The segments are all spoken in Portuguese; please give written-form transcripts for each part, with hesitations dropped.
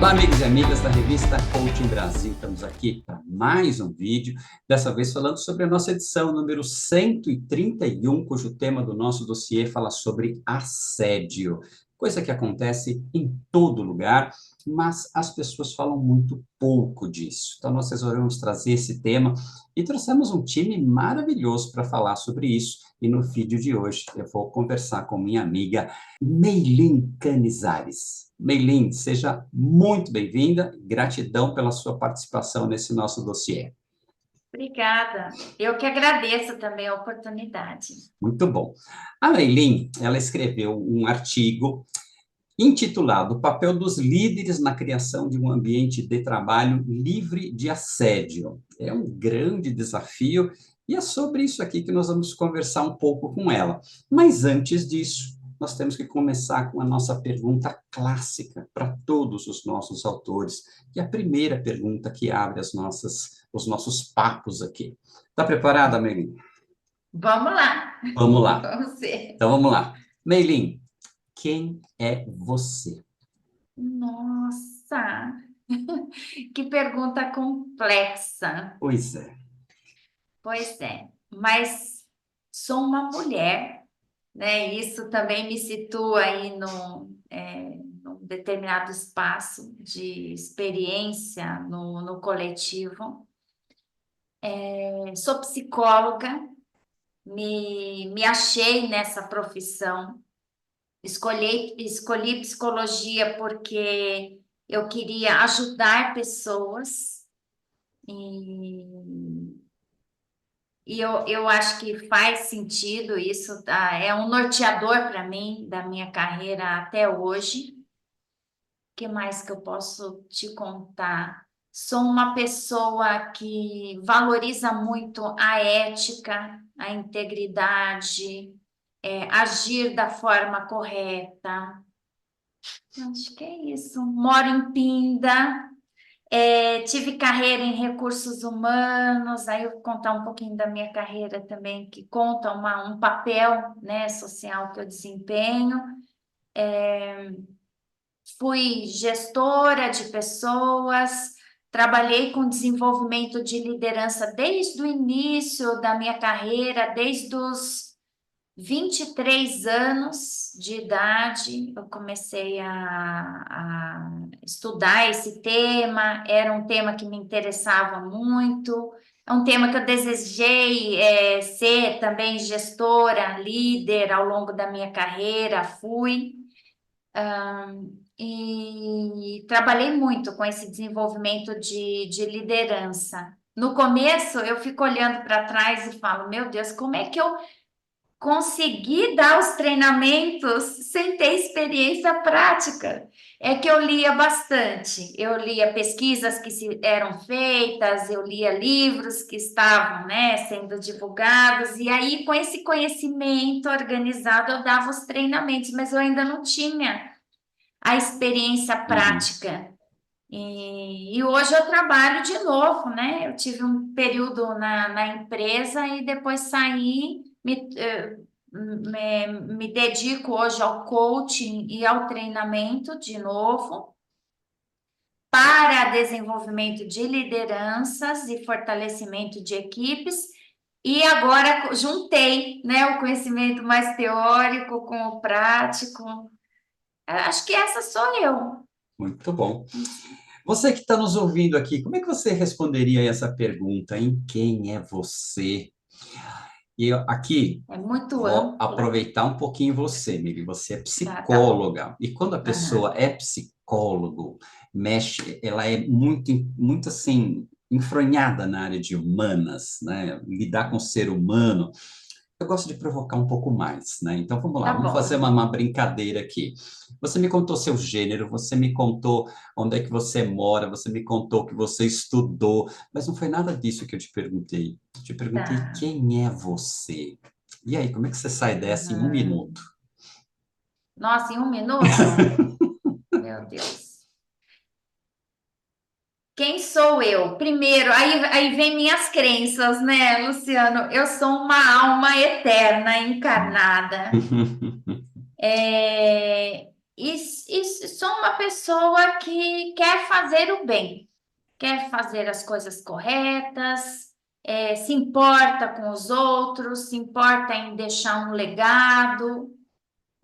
Olá, amigos e amigas da revista Coaching Brasil. Estamos aqui para mais um vídeo, dessa vez falando sobre a nossa edição número 131, cujo tema do nosso dossiê fala sobre assédio. Coisa que acontece em todo lugar, mas as pessoas falam muito pouco disso. Então, nós resolvemos trazer esse tema e trouxemos um time maravilhoso para falar sobre isso. E no vídeo de hoje, eu vou conversar com minha amiga Meilin Canizares. Meilin, seja muito bem-vinda. Gratidão pela sua participação nesse nosso dossiê. Obrigada. Eu que agradeço também a oportunidade. Muito bom. A Meilin, ela escreveu um artigo intitulado O papel dos líderes na criação de um ambiente de trabalho livre de assédio. É um grande desafio e é sobre isso aqui que nós vamos conversar um pouco com ela. Mas antes disso, nós temos que começar com a nossa pergunta clássica para todos os nossos autores, que é a primeira pergunta que abre os nossos papos aqui. Está preparada, Meilin? Vamos lá. Vamos lá. Vamos ver. Então vamos lá. Meilin, quem é você? Nossa, que pergunta complexa. Pois é. Pois é, mas sou uma mulher, né? Isso também me situa aí num determinado espaço de experiência no coletivo. Sou psicóloga, me achei nessa profissão. Escolhi psicologia porque eu queria ajudar pessoas e, e eu acho que faz sentido isso, tá? É um norteador para mim, da minha carreira até hoje. O que mais que eu posso te contar? Sou uma pessoa que valoriza muito a ética, a integridade, agir da forma correta. Acho que é isso. Moro em Pinda, tive carreira em recursos humanos, aí eu vou contar um pouquinho da minha carreira também, que conta um papel, né, social que eu desempenho. Fui gestora de pessoas, trabalhei com desenvolvimento de liderança desde o início da minha carreira, desde os 23 anos de idade, eu comecei a estudar esse tema, era um tema que me interessava muito, é um tema que eu desejei ser também gestora, líder ao longo da minha carreira, fui, e trabalhei muito com esse desenvolvimento de liderança. No começo, eu fico olhando para trás e falo, meu Deus, como é que eu consegui dar os treinamentos sem ter experiência prática? É que eu lia bastante. Eu lia pesquisas que eram feitas, eu lia livros que estavam, né, sendo divulgados, e aí, com esse conhecimento organizado, eu dava os treinamentos, mas eu ainda não tinha a experiência Uhum. prática. E hoje eu trabalho de novo, né? Eu tive um período na empresa e depois saí, me dedico hoje ao coaching e ao treinamento de novo para desenvolvimento de lideranças e fortalecimento de equipes. E agora juntei, né, o conhecimento mais teórico com o prático. Acho que essa sou eu. Muito bom. Você que está nos ouvindo aqui, como é que você responderia a essa pergunta? Em quem é você? E aqui É muito vou ampla. aproveitar um pouquinho você, Miri. Você é Tá bom. psicóloga. E quando a pessoa Aham. é psicólogo, mexe, ela é muito, muito assim, enfronhada na área de humanas, né? Lidar com o ser humano. Eu gosto de provocar um pouco mais, né? Então vamos lá, Tá vamos fazer bom. uma brincadeira aqui. Você me contou seu gênero, você me contou onde é que você mora, você me contou o que você estudou, mas não foi nada disso que eu te perguntei. Eu te perguntei Tá. quem é você. E aí, como é que você sai dessa em um minuto? Aham. Nossa, em um minuto? Meu Deus. Quem sou eu? Primeiro, aí vem minhas crenças, né, Luciano? Eu sou uma alma eterna, encarnada. e sou uma pessoa que quer fazer o bem, quer fazer as coisas corretas, se importa com os outros, se importa em deixar um legado,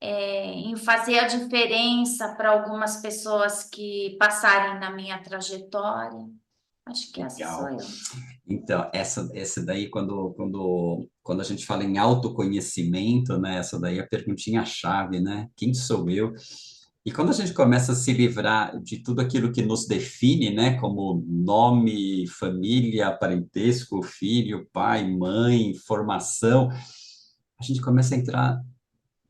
em fazer a diferença para algumas pessoas que passarem na minha trajetória. Acho que essa sou Legal. eu. Então, essa daí, quando a gente fala em autoconhecimento, né? Essa daí é a perguntinha-chave, né? Quem sou eu? E quando a gente começa a se livrar de tudo aquilo que nos define, né? Como nome, família, parentesco, filho, pai, mãe, formação, a gente começa a entrar.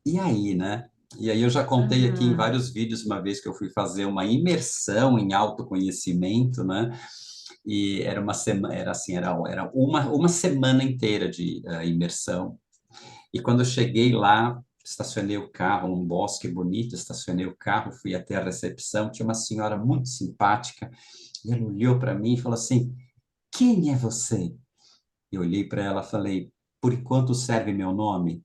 E aí, né? E aí eu já contei aqui em Uhum, vários vídeos uma vez que eu fui fazer uma imersão em autoconhecimento, né? E era uma semana, era assim, era uma semana inteira de imersão. E quando eu cheguei lá, estacionei o carro, um bosque bonito, estacionei o carro, fui até a recepção, tinha uma senhora muito simpática, e ela olhou para mim e falou assim: Quem é você? Eu olhei para ela e falei: Por enquanto serve meu nome?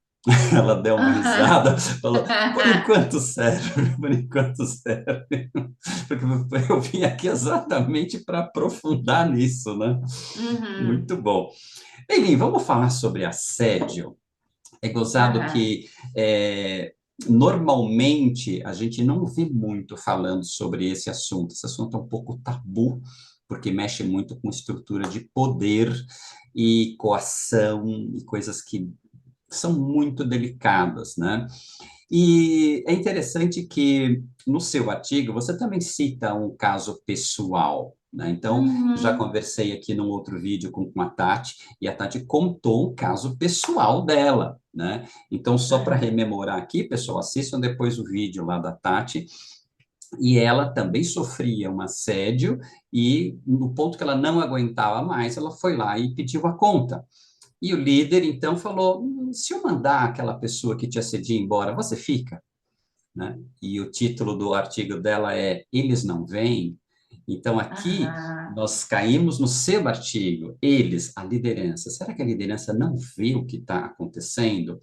Ela deu uma risada, aham. falou: Por enquanto serve, por enquanto serve. Porque eu vim aqui exatamente para aprofundar nisso, né? Uhum, Muito bom. Eileen, vamos falar sobre assédio. É gozado aham. que normalmente a gente não vê muito falando sobre esse assunto. Esse assunto é um pouco tabu, porque mexe muito com estrutura de poder e coação e coisas que são muito delicadas, né? E é interessante que no seu artigo você também cita um caso pessoal, né? Então, já Uhum, conversei aqui num outro vídeo com a Tati, e a Tati contou um caso pessoal dela, né? Então, só para aham. rememorar aqui, pessoal, assistam depois o vídeo lá da Tati, e ela também sofria um assédio, e no ponto que ela não aguentava mais, ela foi lá e pediu a conta. E o líder, então, falou: se eu mandar aquela pessoa que te assedia embora, você fica? Né? E o título do artigo dela é Eles Não Vêm. Então, aqui Aham. nós caímos no seu artigo, eles, a liderança. Será que a liderança não vê o que está acontecendo?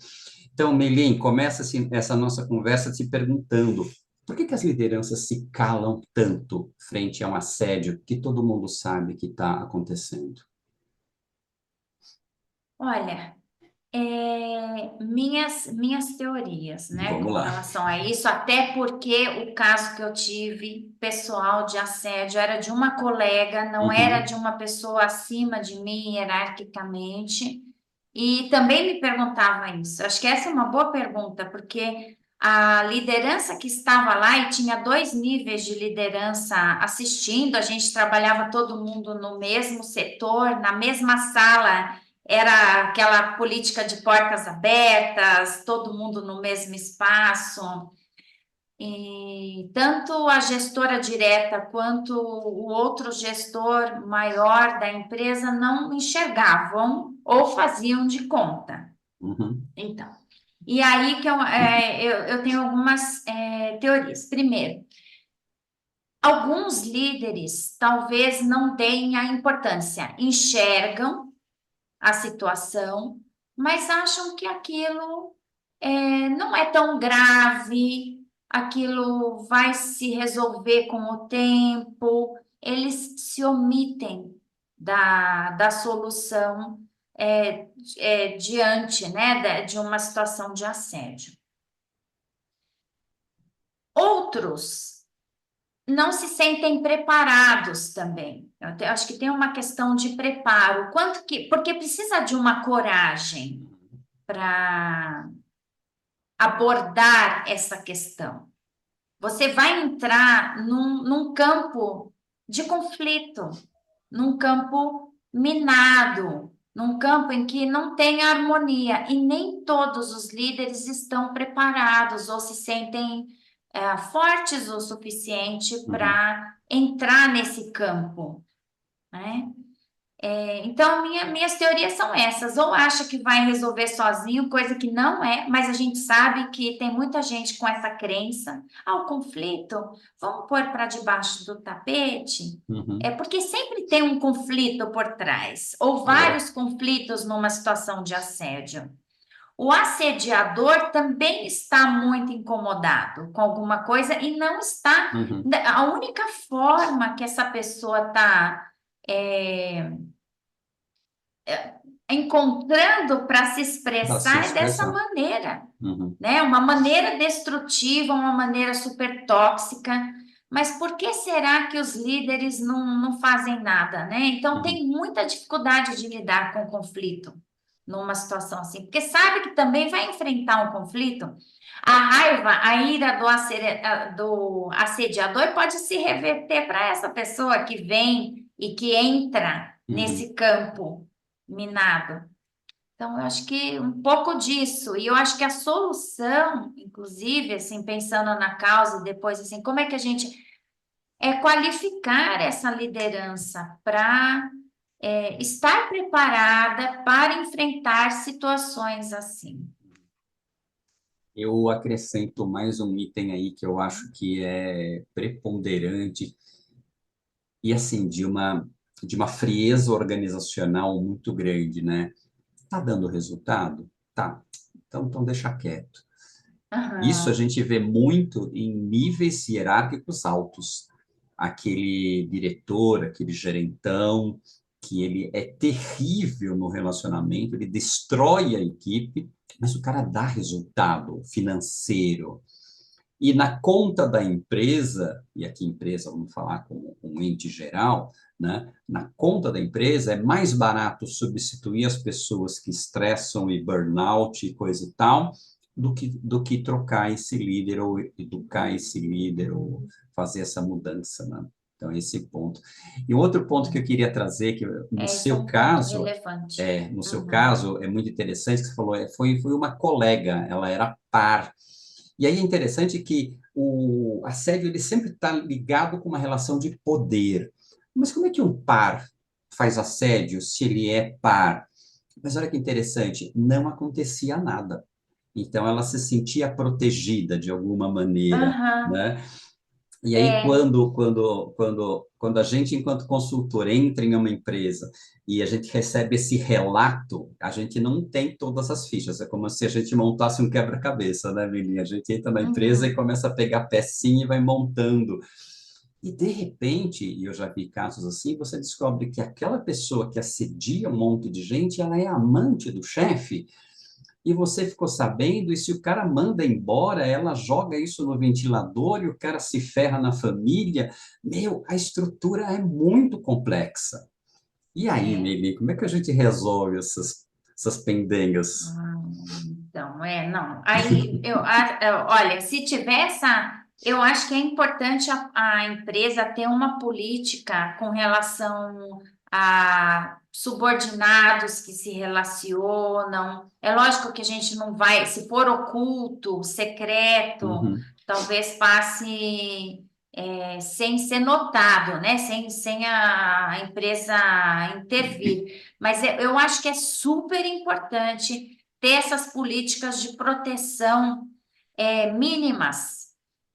Então, Melim, começa assim, essa nossa conversa se perguntando por que as lideranças se calam tanto frente a um assédio que todo mundo sabe que está acontecendo? Olha, minhas teorias, né, Vamos com lá. relação a isso, até porque o caso que eu tive pessoal de assédio era de uma colega, não era Uhum, de uma pessoa acima de mim hierarquicamente, e também me perguntava isso. Acho que essa é uma boa pergunta, porque a liderança que estava lá e tinha dois níveis de liderança assistindo, a gente trabalhava todo mundo no mesmo setor, na mesma sala. Era aquela política de portas abertas, todo mundo no mesmo espaço. E tanto a gestora direta quanto o outro gestor maior da empresa não enxergavam ou faziam de conta. uhum, Então, e aí que eu tenho algumas teorias. Primeiro, alguns líderes talvez não deem a importância, enxergam a situação, mas acham que aquilo não é tão grave, aquilo vai se resolver com o tempo, eles se omitem da solução diante, né, de uma situação de assédio. Outros não se sentem preparados também. Acho que tem uma questão de preparo, porque precisa de uma coragem para abordar essa questão. Você vai entrar num campo de conflito, num campo minado, num campo em que não tem harmonia, e nem todos os líderes estão preparados ou se sentem fortes o suficiente uhum. para entrar nesse campo, né? Então, minhas teorias são essas. Ou acha que vai resolver sozinho, coisa que não é, mas a gente sabe que tem muita gente com essa crença. Ah, o conflito, vamos pôr para debaixo do tapete? É Uhum. porque sempre tem um conflito por trás, ou É verdade. vários conflitos numa situação de assédio. o assediador também está muito incomodado com alguma coisa e não está. Uhum. A única forma que essa pessoa está encontrando para se Para se expressar é dessa expressar. maneira, Uhum. né? Uma maneira destrutiva, uma maneira super tóxica. Mas por que será que os líderes não fazem nada, né? Então Uhum. tem muita dificuldade de lidar com o conflito numa situação assim, porque sabe que também vai enfrentar um conflito. A raiva, a ira do assediador pode se reverter para essa pessoa que vem e que entra Uhum. nesse campo minado. Então, eu acho que um pouco disso, e eu acho que a solução, inclusive, assim, pensando na causa, depois, assim, como é que a gente qualificar essa liderança para estar preparada para enfrentar situações assim. Eu acrescento mais um item aí que eu acho que é preponderante e assim de uma frieza organizacional muito grande, né? Tá dando resultado? Tá. Então deixa quieto. Isso a Aham, gente vê muito em níveis hierárquicos altos. Aquele diretor, aquele gerentão, que ele é terrível no relacionamento, ele destrói a equipe, mas o cara dá resultado financeiro. E na conta da empresa, e aqui empresa, vamos falar como um ente geral, né? Na conta da empresa é mais barato substituir as pessoas que estressam e burnout e coisa e tal, do que trocar esse líder ou educar esse líder ou fazer essa mudança, né? Então, esse ponto. E outro ponto que eu queria trazer, que no esse é seu um ponto caso, relevante. no seu Uhum. caso, é muito interessante que você falou, foi uma colega, ela era par, e aí é interessante que o assédio ele sempre está ligado com uma relação de poder. Mas como é que um par faz assédio se ele é par? Mas olha que interessante, não acontecia nada. Então ela se sentia protegida de alguma maneira, Aham, né? E aí, é. quando a gente, enquanto consultor, entra em uma empresa e a gente recebe esse relato, a gente não tem todas as fichas. É como se a gente montasse um quebra-cabeça, né, Melinha? A gente entra na empresa e Uhum. começa a pegar pecinha e vai montando. E, de repente, e eu já vi casos assim, você descobre que aquela pessoa que assedia um monte de gente, ela é amante do chefe e você ficou sabendo, e se o cara manda embora, ela joga isso no ventilador e o cara se ferra na família. Meu, a estrutura é muito complexa. E aí, É. Meli, como é que a gente resolve essas pendengas? Então, não. Aí, olha, se tiver essa, eu acho que é importante a empresa ter uma política com relação a subordinados que se relacionam. É lógico que a gente não vai, se for oculto, secreto, Uhum, talvez passe sem ser notado, né? Sem a empresa intervir. Mas eu acho que é super importante ter essas políticas de proteção mínimas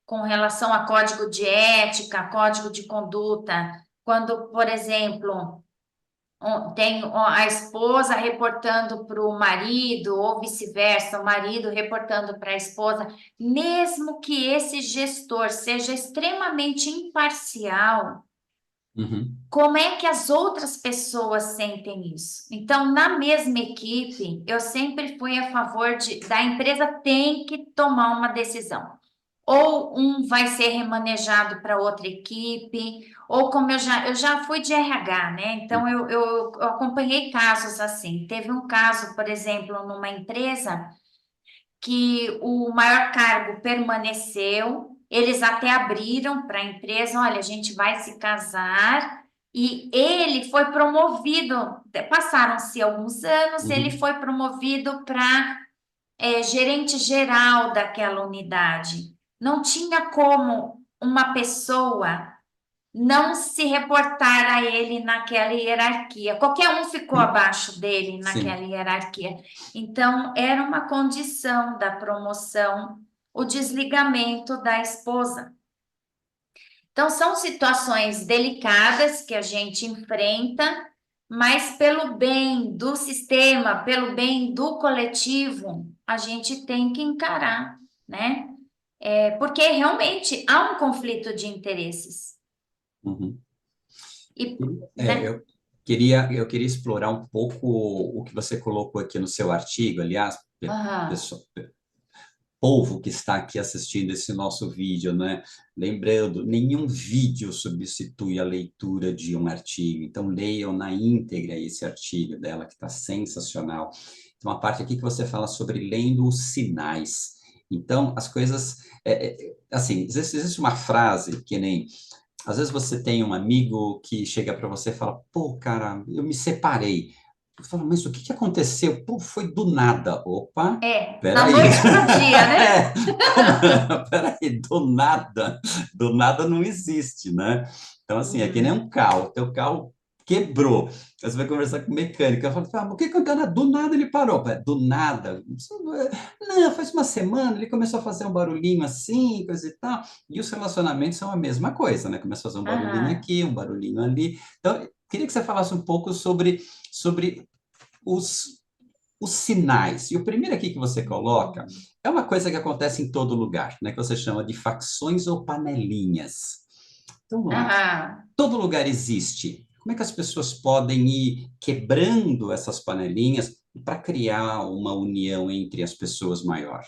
com relação a código de ética, código de conduta. Quando, por exemplo, tem a esposa reportando para o marido, ou vice-versa, o marido reportando para a esposa, mesmo que esse gestor seja extremamente imparcial, uhum, como é que as outras pessoas sentem isso? Então, na mesma equipe, eu sempre fui a favor da empresa tem que tomar uma decisão. Ou um vai ser remanejado para outra equipe, ou como eu já fui de RH, né? Então, eu acompanhei casos assim. Teve um caso, por exemplo, numa empresa que o maior cargo permaneceu, eles até abriram para a empresa, olha, a gente vai se casar, e ele foi promovido, passaram-se alguns anos, ele uhum, foi promovido para gerente geral daquela unidade. Não tinha como uma pessoa não se reportar a ele naquela hierarquia. Qualquer um ficou sim, abaixo dele naquela sim, hierarquia. Então, era uma condição da promoção o desligamento da esposa. Então, são situações delicadas que a gente enfrenta, mas pelo bem do sistema, pelo bem do coletivo, a gente tem que encarar, né? Porque realmente há um conflito de interesses. Uhum. E, É, né? eu queria explorar um pouco o que você colocou aqui no seu artigo, aliás, Aham, pessoal, povo que está aqui assistindo esse nosso vídeo, né? Lembrando, nenhum vídeo substitui a leitura de um artigo, então leiam na íntegra esse artigo dela, que está sensacional. Tem uma parte aqui que você fala sobre lendo os sinais. Então, as coisas, assim, existe uma frase que nem às vezes você tem um amigo que chega para você e fala, pô, cara, eu me separei. Eu falo, mas o que que aconteceu? Pô, foi do nada. Opa, da peraí. noite para o dia, né? É, como, peraí, do nada não existe, né? Então, assim, é que nem Uhum. um carro, teu carro quebrou. Aí você vai conversar com o mecânico, eu falo, ah, mas o que que aconteceu? Do nada ele parou. Do nada. Não, faz uma semana, ele começou a fazer um barulhinho assim, coisa e tal. E os relacionamentos são a mesma coisa, né? Começa a fazer um barulhinho Aham. aqui, um barulhinho ali. Então, queria que você falasse um pouco sobre os sinais. E o primeiro aqui que você coloca é uma coisa que acontece em todo lugar, né? Que você chama de facções ou panelinhas. Então, vamos lá. Aham. Todo lugar existe. Como é que as pessoas podem ir quebrando essas panelinhas para criar uma união entre as pessoas maior?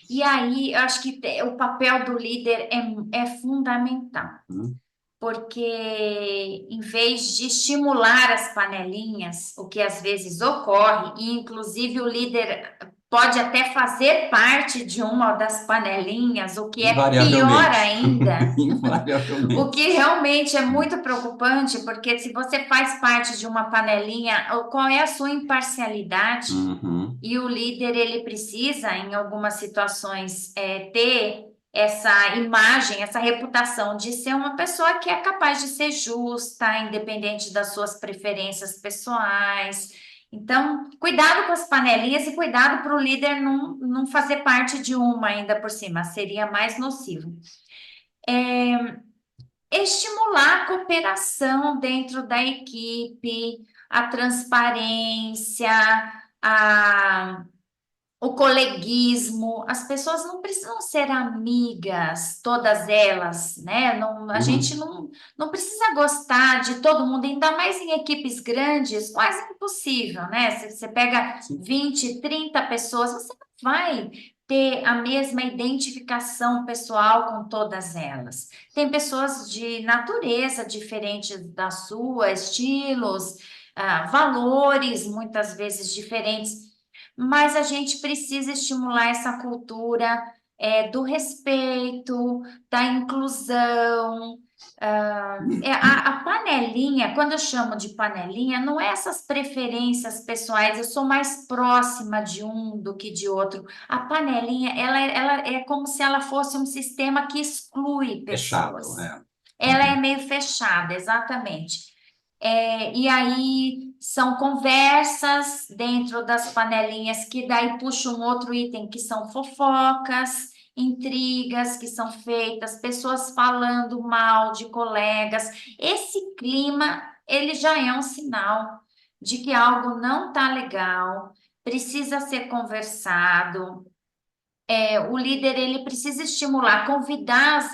E aí, eu acho que o papel do líder é fundamental. Hum? Porque em vez de estimular as panelinhas, o que às vezes ocorre, e inclusive o líder pode até fazer parte de uma das panelinhas, o que é pior Invariavelmente. ainda, o Invariavelmente. que realmente é muito preocupante, porque se você faz parte de uma panelinha, qual é a sua imparcialidade? Uhum. E o líder, ele precisa, em algumas situações, ter essa imagem, essa reputação de ser uma pessoa que é capaz de ser justa, independente das suas preferências pessoais. Então, cuidado com as panelinhas e cuidado para o líder não fazer parte de uma ainda por cima, seria mais nocivo. Estimular a cooperação dentro da equipe, a transparência, a o coleguismo, as pessoas não precisam ser amigas, todas elas, né? Não, a gente Uhum. não precisa gostar de todo mundo, ainda mais em equipes grandes, quase impossível, né? Se você pega Sim. 20, 30 pessoas, você não vai ter a mesma identificação pessoal com todas elas. Tem pessoas de natureza diferente da sua, estilos, valores muitas vezes diferentes, mas a gente precisa estimular essa cultura do respeito, da inclusão. A panelinha, quando eu chamo de panelinha, não é essas preferências pessoais, eu sou mais próxima de um do que de outro. A panelinha, ela é como se ela fosse um sistema que exclui Fechado, pessoas. é. Ela é Uhum. meio fechada, exatamente. E aí são conversas dentro das panelinhas que daí puxa um outro item que são fofocas, intrigas que são feitas, pessoas falando mal de colegas. Esse clima, ele já é um sinal de que algo não está legal, precisa ser conversado. O líder ele precisa estimular, convidar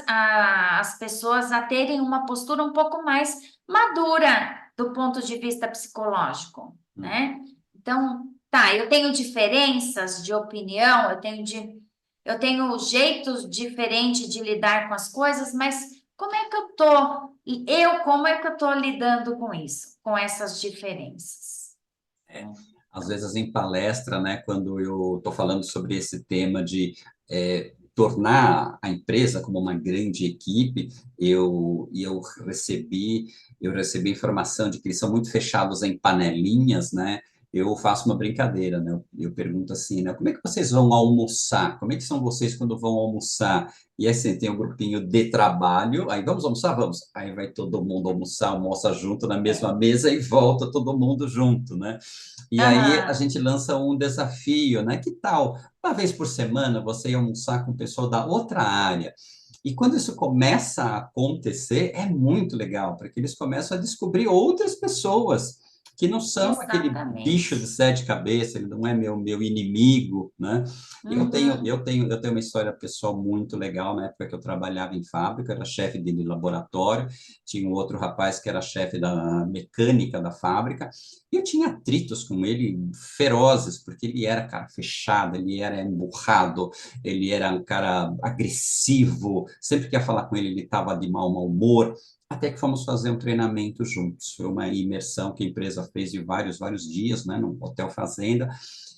as pessoas a terem uma postura um pouco mais madura do ponto de vista psicológico, Uhum. né? Então, tá, eu tenho diferenças de opinião, eu tenho jeitos diferentes de lidar com as coisas, mas como é que eu tô? Como é que eu tô lidando com isso, com essas diferenças? Às vezes em palestra, né, quando eu estou falando sobre esse tema de tornar a empresa como uma grande equipe, eu recebi informação de que eles são muito fechados em panelinhas, né? Eu faço uma brincadeira, né? Eu pergunto assim, né? Como é que vocês vão almoçar? Como é que são vocês quando vão almoçar? E assim, tem um grupinho de trabalho, aí vamos almoçar? Vamos. Aí vai todo mundo almoçar, almoça junto na mesma É. mesa e volta todo mundo junto, né? E aí a Aham. gente lança um desafio, né? Que tal, uma vez por semana, você ir almoçar com o pessoal da outra área? E quando isso começa a acontecer, é muito legal, porque eles começam a descobrir outras pessoas que não são aquele bicho de Exatamente. sete cabeças, ele não é meu inimigo, né? Uhum. Eu tenho uma história pessoal muito legal, na época que eu trabalhava em fábrica, eu era chefe de laboratório, tinha um outro rapaz que era chefe da mecânica da fábrica, e eu tinha atritos com ele ferozes, porque ele era cara fechado, ele era emburrado, ele era um cara agressivo, sempre que ia falar com ele, ele estava de mau humor, até que fomos fazer um treinamento juntos. Foi uma imersão que a empresa fez de vários dias, né, num hotel fazenda.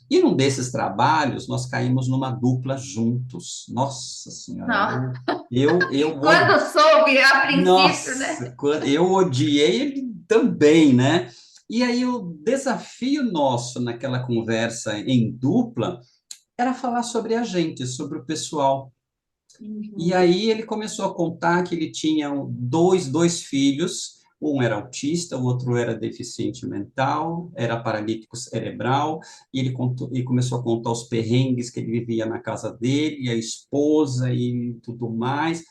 E num desses trabalhos, nós caímos numa dupla juntos. Nossa Senhora, Não. eu, Quando soube, a princípio, nossa, né? eu odiei ele também, né? E aí o desafio nosso naquela conversa em dupla era falar sobre a gente, sobre o pessoal. E Uhum. aí ele começou a contar que ele tinha dois filhos, um era autista, o outro era deficiente mental, era paralítico cerebral, e ele contou, e começou a contar os perrengues que ele vivia na casa dele, e a esposa e tudo mais.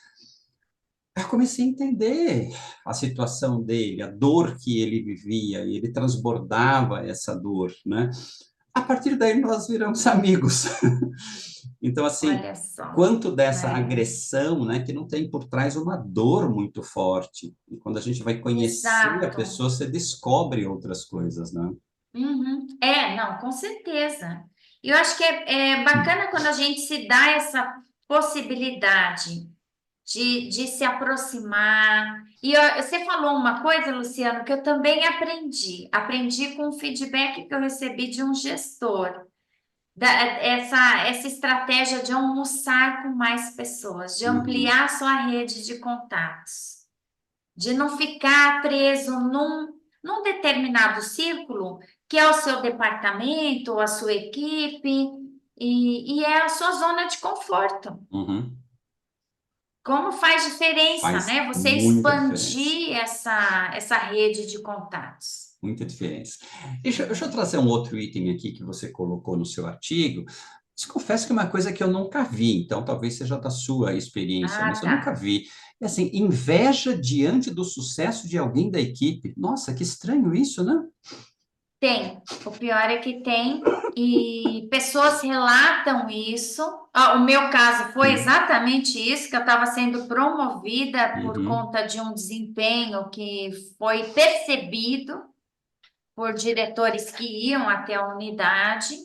Aí eu comecei a entender a situação dele, a dor que ele vivia, e ele transbordava essa dor, né? A partir daí nós viramos amigos. Então, assim, Olha só. quanto dessa É, agressão, né, que não tem por trás uma dor muito forte. E quando a gente vai conhecer a exato. pessoa, você descobre outras coisas, né? Uhum. É, não, com certeza. E eu acho que é bacana quando a gente se dá essa possibilidade de se aproximar. E ó, você falou uma coisa, Luciano, que eu também aprendi. Aprendi com o feedback que eu recebi de um gestor. Essa estratégia de almoçar com mais pessoas, de Uhum, ampliar sua rede de contatos, de não ficar preso num determinado círculo, que é o seu departamento, a sua equipe, e é a sua zona de conforto. uhum. Como faz diferença, Faz né? Você muita diferença. expandir essa rede de contatos. Muita diferença. Deixa eu trazer um outro item aqui que você colocou no seu artigo. Te confesso que é uma coisa que eu nunca vi, então talvez seja da sua experiência, Ah, mas eu tá. nunca vi. É assim, inveja diante do sucesso de alguém da equipe. Nossa, que estranho isso, né? Tem. O pior é que tem. E pessoas relatam isso. Ah, o meu caso foi Hum, exatamente isso, que eu estava sendo promovida por uhum, conta de um desempenho que foi percebido por diretores que iam até a unidade.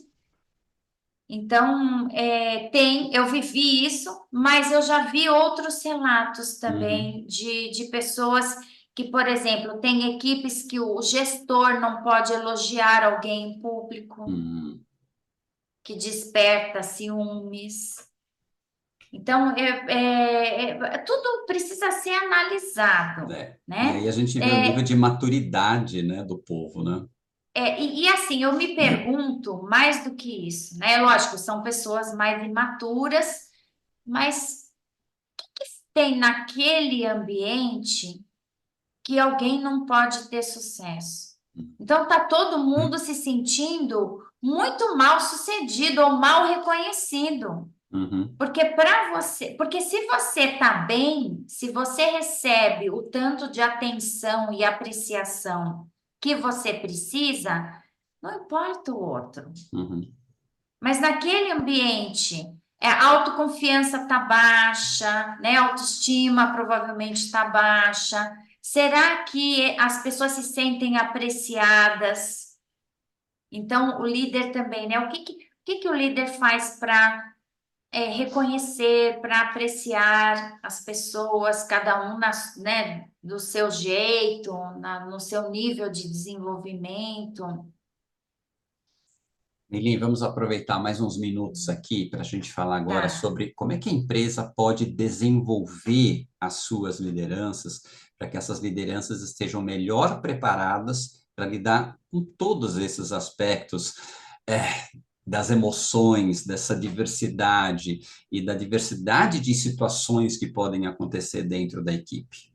Então, eu vivi isso, mas eu já vi outros relatos uhum, também de pessoas que, por exemplo, tem equipes que o gestor não pode elogiar alguém em público, uhum. que desperta ciúmes. Então, tudo precisa ser analisado, É. E né? aí a gente vê o nível de maturidade, né, do povo, né? E assim, eu me pergunto mais do que isso, né? Lógico, são pessoas mais imaturas, mas tem naquele ambiente que alguém não pode ter sucesso. Então tá todo mundo se sentindo muito mal sucedido ou mal reconhecido. Uhum, Porque se você tá bem, se você recebe o tanto de atenção e apreciação que você precisa, não importa o outro. uhum. Mas naquele ambiente, a autoconfiança está baixa, né? A autoestima provavelmente está baixa. Será que as pessoas se sentem apreciadas? Então, o líder também, né? O que que o líder faz para reconhecer, para apreciar as pessoas, cada um né, do seu jeito, no seu nível de desenvolvimento? Nili, vamos aproveitar mais uns minutos aqui para a gente falar agora Tá. sobre como é que a empresa pode desenvolver as suas lideranças para que essas lideranças estejam melhor preparadas para lidar com todos esses aspectos, é, das emoções, dessa diversidade e da diversidade de situações que podem acontecer dentro da equipe.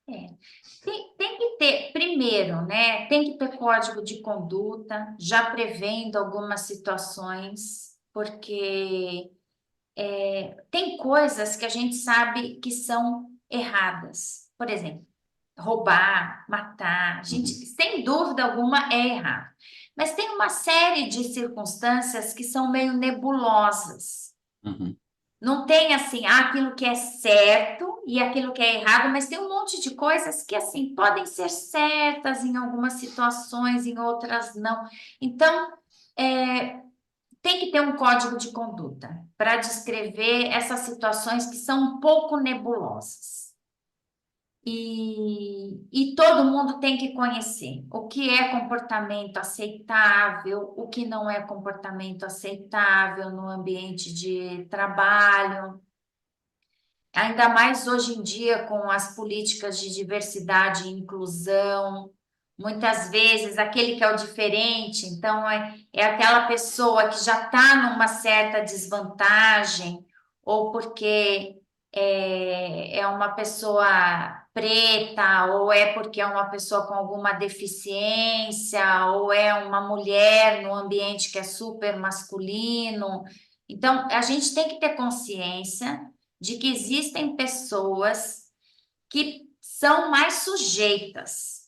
É. Tem que ter, primeiro, né? Tem que ter código de conduta, já prevendo algumas situações, porque tem coisas que a gente sabe que são erradas. Por exemplo, roubar, matar, a gente, Uhum, sem dúvida alguma, é errado. Mas tem uma série de circunstâncias que são meio nebulosas. uhum, Não tem assim, aquilo que é certo e aquilo que é errado, mas tem um monte de coisas que assim podem ser certas em algumas situações, em outras não. Então, é, tem que ter um código de conduta para descrever essas situações que são um pouco nebulosas. E todo mundo tem que conhecer o que é comportamento aceitável, o que não é comportamento aceitável no ambiente de trabalho. Ainda mais hoje em dia, com as políticas de diversidade e inclusão, muitas vezes aquele que é o diferente, então é aquela pessoa que já está numa certa desvantagem, ou porque é uma pessoa preta, ou é porque é uma pessoa com alguma deficiência, ou é uma mulher no ambiente que é super masculino. Então, a gente tem que ter consciência de que existem pessoas que são mais sujeitas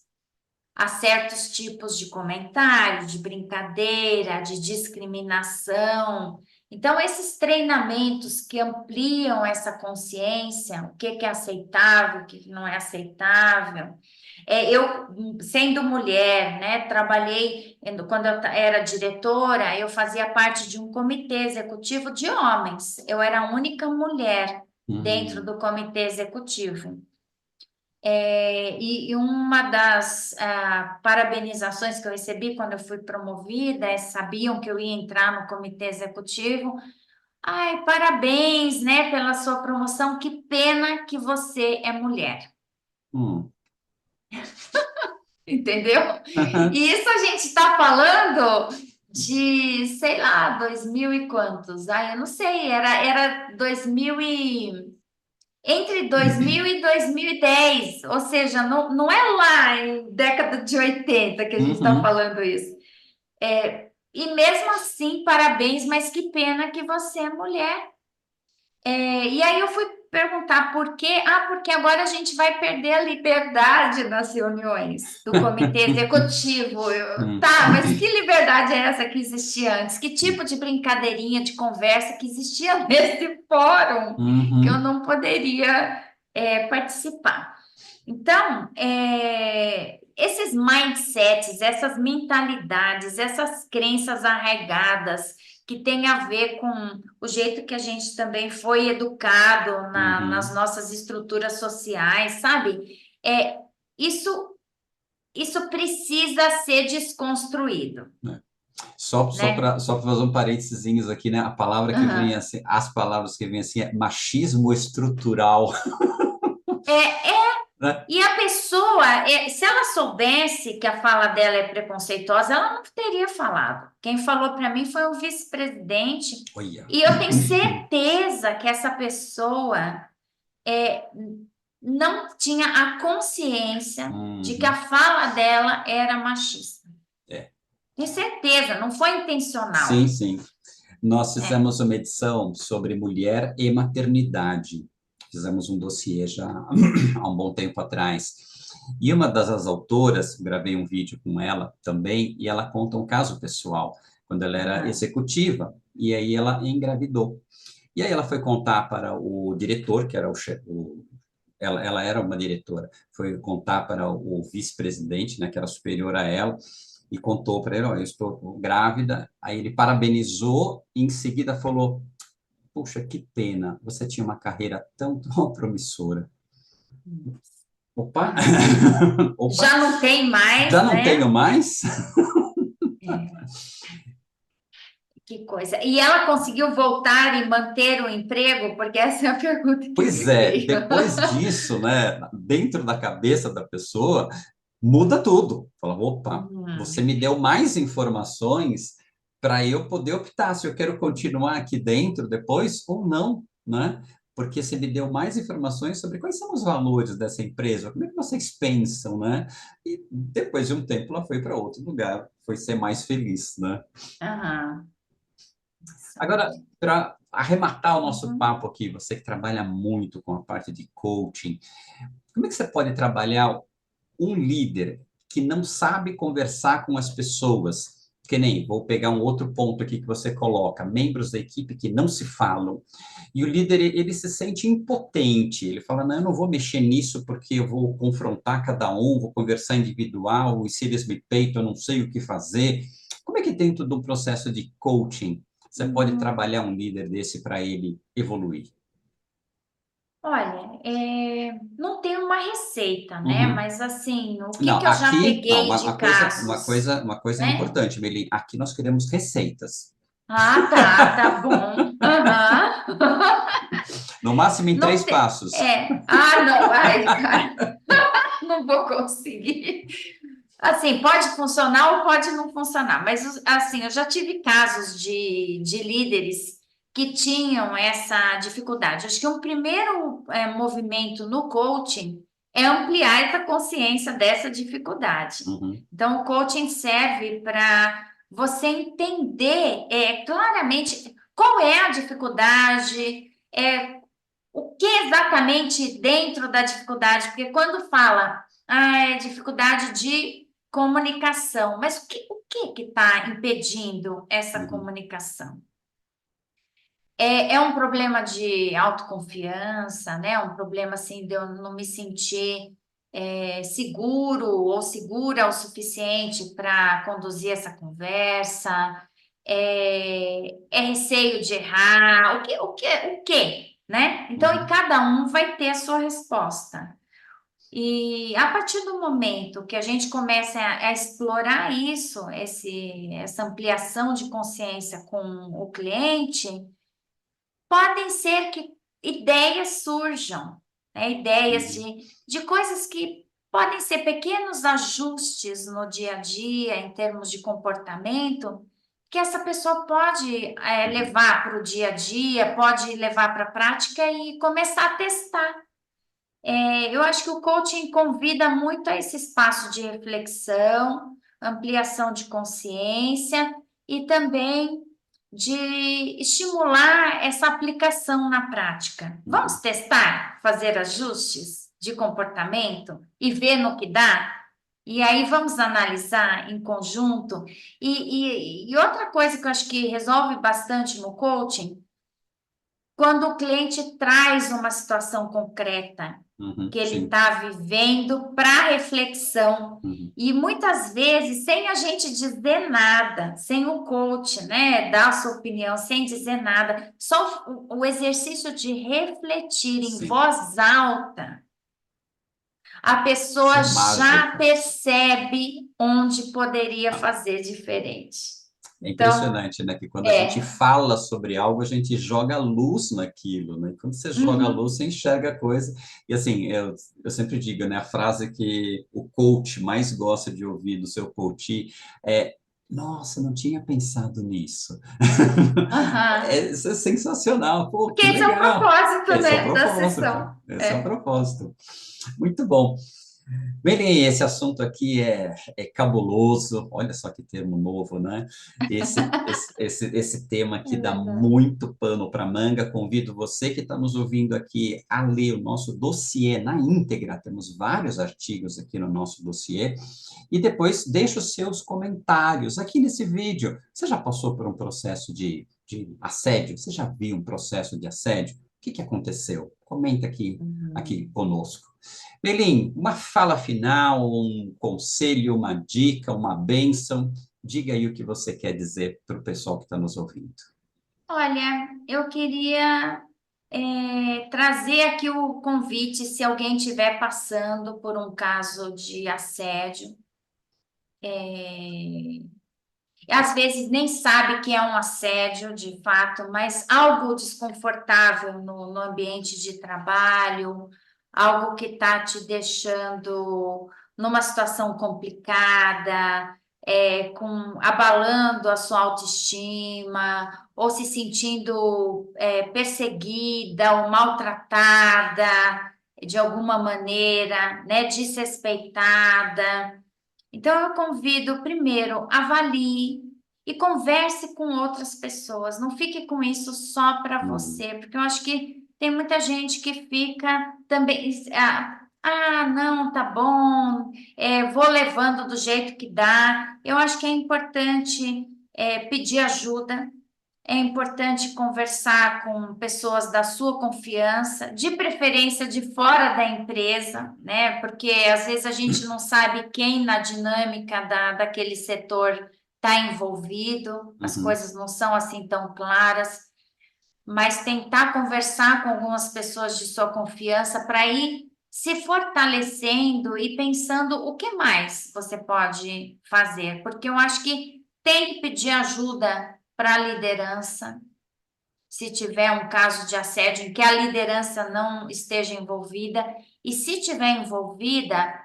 a certos tipos de comentário, de brincadeira, de discriminação. Então, esses treinamentos que ampliam essa consciência, o que é aceitável, o que não é aceitável. Eu, sendo mulher, né, trabalhei, quando eu era diretora, eu fazia parte de um comitê executivo de homens. Eu era a única mulher dentro uhum, do comitê executivo. E uma das parabenizações que eu recebi quando eu fui promovida, sabiam que eu ia entrar no comitê executivo. Ai, parabéns, né, pela sua promoção. Que pena que você é mulher, uhum. entendeu? E isso a gente está falando de, sei lá, 2000 e quantos? Ai, eu não sei, era 2000 entre 2000 e 2010, ou seja, não é lá em década de 80 que a gente está Uhum. falando isso. E mesmo assim, parabéns, mas que pena que você é mulher. E aí eu fui perguntar por quê? Porque agora a gente vai perder a liberdade nas reuniões do comitê executivo. Uhum. Tá, mas que liberdade é essa que existia antes? Que tipo de brincadeirinha, de conversa que existia nesse fórum que eu Uhum. não poderia participar? Então, esses mindsets, essas mentalidades, essas crenças arraigadas que têm a ver com o jeito que a gente também foi educado nas Uhum. nossas estruturas sociais, sabe? É, isso, isso precisa ser desconstruído, É. Só né? para fazer um parênteses aqui, né? A palavra que vem Aham. assim, as palavras que vêm assim é machismo estrutural, É, né? e a pessoa, se ela soubesse que a fala dela é preconceituosa, ela não teria falado. Quem falou para mim foi o vice-presidente, Olha. e eu tenho certeza que essa pessoa é, não tinha a consciência de que a Uhum. fala dela era machista. É. Tenho certeza, não foi Sim, intencional. sim. Nós É. fizemos uma edição sobre mulher e maternidade. Fizemos um dossiê já há um bom tempo atrás. E uma das autoras, gravei um vídeo com ela também, e ela conta um caso pessoal, quando ela era Aham. executiva, e aí ela engravidou. E aí ela foi contar para o diretor, que era ela era uma diretora, foi contar para o vice-presidente, né, que era superior a ela, e contou para ele, ó, eu estou grávida. Aí ele parabenizou e em seguida falou, puxa, que pena, você tinha uma carreira tão promissora. Opa, opa, Já não tem já mais, não tenho né? mais? É. Que coisa. E ela conseguiu voltar e manter o emprego? Porque essa é a pergunta que Pois me é, veio. depois disso, né, dentro da cabeça da pessoa, muda tudo. Fala, opa, você Hum, me deu mais informações para eu poder optar se eu quero continuar aqui dentro depois ou não, né? Porque você me deu mais informações sobre quais são os valores dessa empresa, como é que vocês pensam, né? E depois de um tempo ela foi para outro lugar, foi ser mais feliz, né? aham. Agora, para arrematar o nosso Uhum. papo aqui, você que trabalha muito com a parte de coaching, como é que você pode trabalhar um líder que não sabe conversar com as pessoas? Que nem, vou pegar um outro ponto aqui que você coloca, membros da equipe que não se falam, e o líder, ele se sente impotente, ele fala, não, eu não vou mexer nisso porque eu vou confrontar cada um, vou conversar individual, e se eles me peitam, eu não sei o que fazer. Como é que dentro do processo de coaching, você pode Uhum. trabalhar um líder desse para ele evoluir? Olha, não tem uma receita, né? Uhum. Mas assim, o que Não, que eu já aqui, não, peguei de uma coisa né? importante, Meli, aqui nós queremos receitas. Ah, tá bom. Aham. No máximo em Não três tem. passos. Não, ai, cara, não vou conseguir. Assim, pode funcionar ou pode não funcionar, mas assim, eu já tive casos de líderes que tinham essa dificuldade. Acho que um primeiro movimento no coaching é ampliar essa consciência dessa dificuldade. Uhum, Então, o coaching serve para você entender claramente qual é a dificuldade, o que exatamente dentro da dificuldade, porque quando fala é dificuldade de comunicação, mas o que está impedindo essa uhum, comunicação? É um problema de autoconfiança, né? Um problema assim de eu não me sentir seguro ou segura o suficiente para conduzir essa conversa. É receio de errar, o que, né? Então, e uhum, cada um vai ter a sua resposta. E a partir do momento que a gente começa a explorar isso, essa ampliação de consciência com o cliente, podem ser que ideias surjam, né? Ideias uhum, de coisas que podem ser pequenos ajustes no dia a dia, em termos de comportamento, que essa pessoa pode uhum, levar para o dia a dia, pode levar para a prática e começar a testar. Eu acho que o coaching convida muito a esse espaço de reflexão, ampliação de consciência e também de estimular essa aplicação na prática. Vamos uhum. testar, fazer ajustes de comportamento e ver no que dá? E aí vamos analisar em conjunto. E outra coisa que eu acho que resolve bastante no coaching quando o cliente traz uma situação concreta Uhum, que ele sim. está vivendo para reflexão. Uhum, E muitas vezes, sem a gente dizer nada, sem o coach, né, dar a sua opinião, sem dizer nada, só o exercício de refletir em sim. voz alta, a pessoa Sem já mágica. percebe onde poderia fazer diferente. É Então, impressionante, né? Que quando a gente é. fala sobre algo, a gente joga luz naquilo, né? Quando você joga luz, Uhum. você enxerga a coisa. E assim, eu sempre digo, né? A frase que o coach mais gosta de ouvir do seu coach é: Nossa, não tinha pensado nisso. Aham. Isso é sensacional. Pô, Porque que esse é o legal. propósito, Esse é o né, da propósito. sessão. Esse é o propósito. Muito bom. Bem, esse assunto aqui é cabuloso, olha só que termo novo, né? Esse tema É aqui dá verdade. muito pano para manga. Convido você que está nos ouvindo aqui a ler o nosso dossiê na íntegra. Temos vários artigos aqui no nosso dossiê. E depois deixa os seus comentários aqui nesse vídeo. Você já passou por um processo de assédio? Você já viu um processo de assédio? O que que aconteceu? Comenta aqui Uhum. conosco. Melim, uma fala final, um conselho, uma dica, uma bênção. Diga aí o que você quer dizer para o pessoal que está nos ouvindo. Olha, eu queria trazer aqui o convite, se alguém estiver passando por um caso de assédio, às vezes nem sabe que é um assédio de fato, mas algo desconfortável no ambiente de trabalho, algo que está te deixando numa situação complicada, abalando a sua autoestima, ou se sentindo perseguida ou maltratada de alguma maneira, né, desrespeitada. Então, eu convido, primeiro, avalie. e converse com outras pessoas. Não fique com isso só para você, porque eu acho que tem muita gente que fica também. Não, tá bom, vou levando do jeito que dá. Eu acho que é importante pedir ajuda. É importante conversar com pessoas da sua confiança, de preferência de fora da empresa, né? Porque às vezes a gente não sabe quem na dinâmica daquele setor está envolvido, as Uhum. coisas não são assim tão claras, mas tentar conversar com algumas pessoas de sua confiança para ir se fortalecendo e pensando o que mais você pode fazer, porque eu acho que tem que pedir ajuda para a liderança, se tiver um caso de assédio em que a liderança não esteja envolvida, e se tiver envolvida,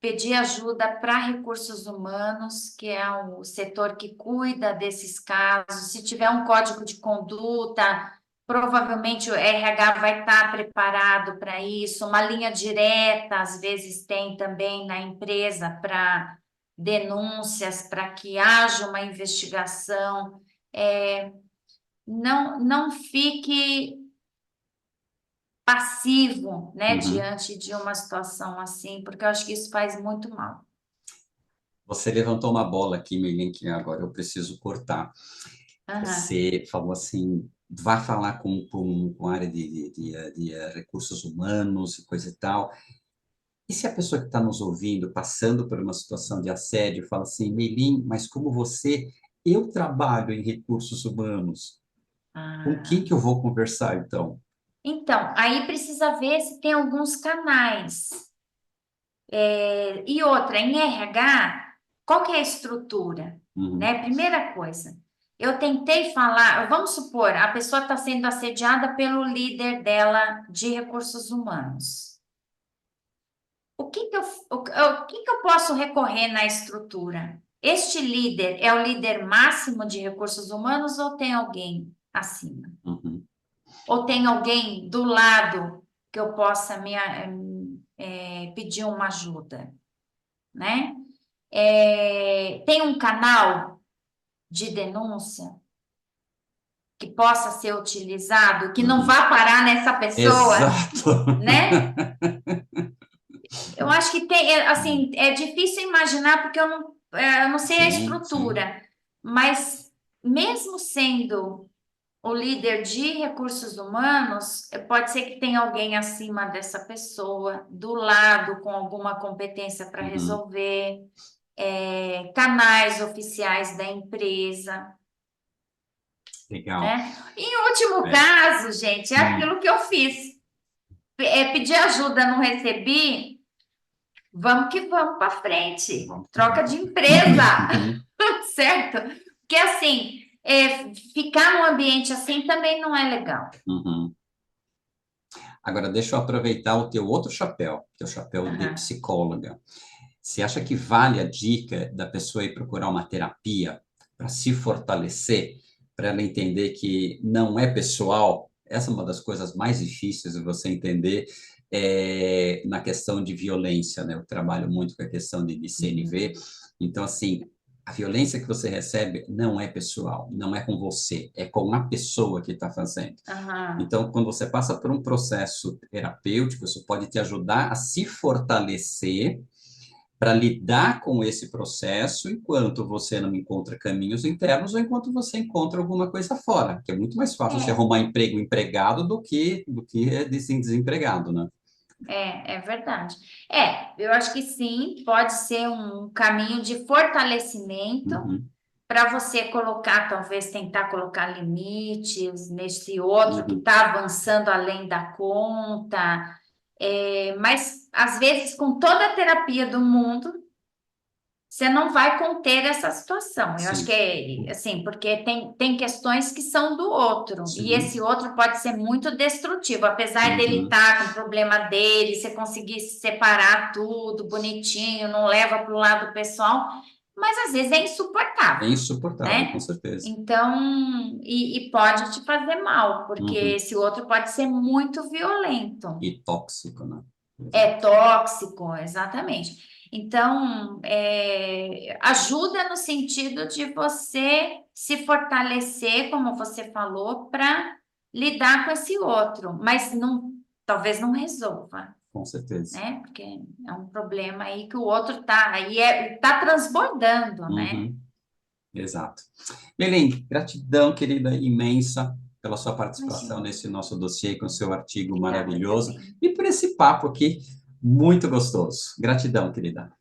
pedir ajuda para recursos humanos, que é o setor que cuida desses casos. Se tiver um código de conduta, provavelmente o RH vai estar preparado para isso. Uma linha direta, às vezes, tem também na empresa para denúncias, para que haja uma investigação. Não fique passivo, né, Uhum. diante de uma situação assim, porque eu acho que isso faz muito mal. Você levantou uma bola aqui, Meilin, que agora eu preciso cortar. Aham. Você falou assim, vá falar com a área de recursos humanos e coisa e tal. E se a pessoa que está nos ouvindo, passando por uma situação de assédio, fala assim, Meilin, mas como você, eu trabalho em recursos humanos, com quem Ah. que eu vou conversar, então? Então, aí precisa ver se tem alguns canais. E outra, em RH, qual que é a estrutura? Uhum, Né? Primeira coisa, eu tentei falar, vamos supor, a pessoa está sendo assediada pelo líder dela de recursos humanos. O que que eu posso recorrer na estrutura? Este líder é o líder máximo de recursos humanos ou tem alguém acima? uhum, Ou tem alguém do lado que eu possa pedir uma ajuda, né? Tem um canal de denúncia que possa ser utilizado, que não uhum. vá parar nessa pessoa, Exato. né? Eu acho que tem, assim, é difícil imaginar porque eu não sei a Sim, sim. estrutura, mas mesmo sendo o líder de recursos humanos, pode ser que tenha alguém acima dessa pessoa, do lado, com alguma competência para Uhum. resolver, canais oficiais da empresa, Legal. né? Em último É. caso, gente, é Hum. aquilo que eu fiz. Pedir ajuda, não recebi, vamos que vamos para frente. Vamos que Troca vamos. de empresa, Uhum, certo? Porque assim, ficar num ambiente assim também não é legal. uhum. Agora, deixa eu aproveitar o teu outro chapéu, que é o chapéu de Aham. psicóloga. Você acha que vale a dica da pessoa ir procurar uma terapia para se fortalecer, para ela entender que não é pessoal? Essa é uma das coisas mais difíceis de você entender na questão de violência, né? Eu trabalho muito com a questão de CNV. Uhum. Então, assim, a violência que você recebe não é pessoal, não é com você, é com a pessoa que está fazendo. Aham. Então, quando você passa por um processo terapêutico, isso pode te ajudar a se fortalecer para lidar com esse processo enquanto você não encontra caminhos internos ou enquanto você encontra alguma coisa fora, que é muito mais fácil você É, arrumar emprego empregado do que desempregado, né? é verdade. Eu acho que sim, pode ser um caminho de fortalecimento Uhum, para você colocar, talvez tentar colocar limites nesse outro que uhum. está avançando além da conta. Mas às vezes, com toda a terapia do mundo, você não vai conter essa situação. Eu acho que Sim, é assim, porque tem questões que são do outro, e sim. esse outro pode ser muito destrutivo, apesar dele Uhum. estar com o problema dele, você conseguir separar tudo bonitinho, não leva para o lado pessoal, mas às vezes é É insuportável, insuportável, com né? certeza. Então, e pode te fazer mal, porque Uhum. esse outro pode ser muito violento. E tóxico, né? É tóxico, exatamente. Então, ajuda no sentido de você se fortalecer, como você falou, para lidar com esse outro, mas não, talvez não resolva, Com certeza. né? Porque é um problema aí que o outro tá transbordando, né? Uhum. Exato. Melim, gratidão, querida, imensa pela sua participação Imagina. nesse nosso dossiê com o seu artigo Obrigada maravilhoso também. e por esse papo aqui muito gostoso. Gratidão, querida.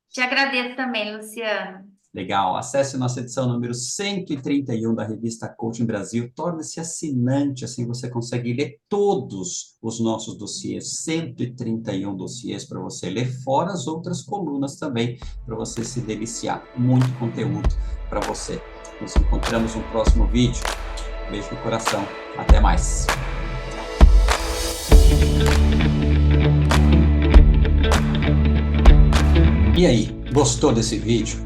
Te agradeço também, Luciano. Legal. Acesse nossa edição número 131 da revista Coaching Brasil. Torne-se assinante, assim você consegue ler todos os nossos dossiês, 131 dossiês para você ler, fora as outras colunas também, para você se deliciar. Muito conteúdo para você. Nos encontramos no próximo vídeo. Beijo no coração. Até mais. E aí, gostou desse vídeo?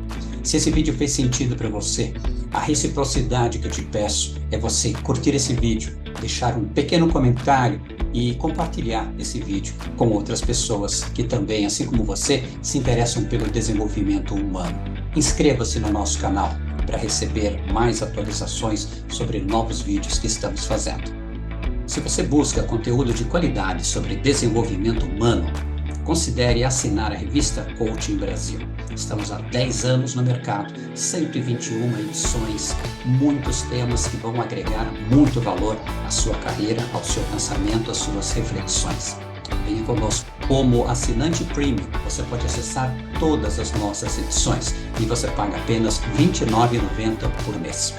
Se esse vídeo fez sentido para você, a reciprocidade que eu te peço é você curtir esse vídeo, deixar um pequeno comentário e compartilhar esse vídeo com outras pessoas que também, assim como você, se interessam pelo desenvolvimento humano. Inscreva-se no nosso canal para receber mais atualizações sobre novos vídeos que estamos fazendo. Se você busca conteúdo de qualidade sobre desenvolvimento humano, considere assinar a revista Coaching Brasil. Estamos há 10 anos no mercado, 121 edições, muitos temas que vão agregar muito valor à sua carreira, ao seu pensamento, às suas reflexões. Venha conosco. Como assinante premium, você pode acessar todas as nossas edições e você paga apenas R$ 29,90 por mês.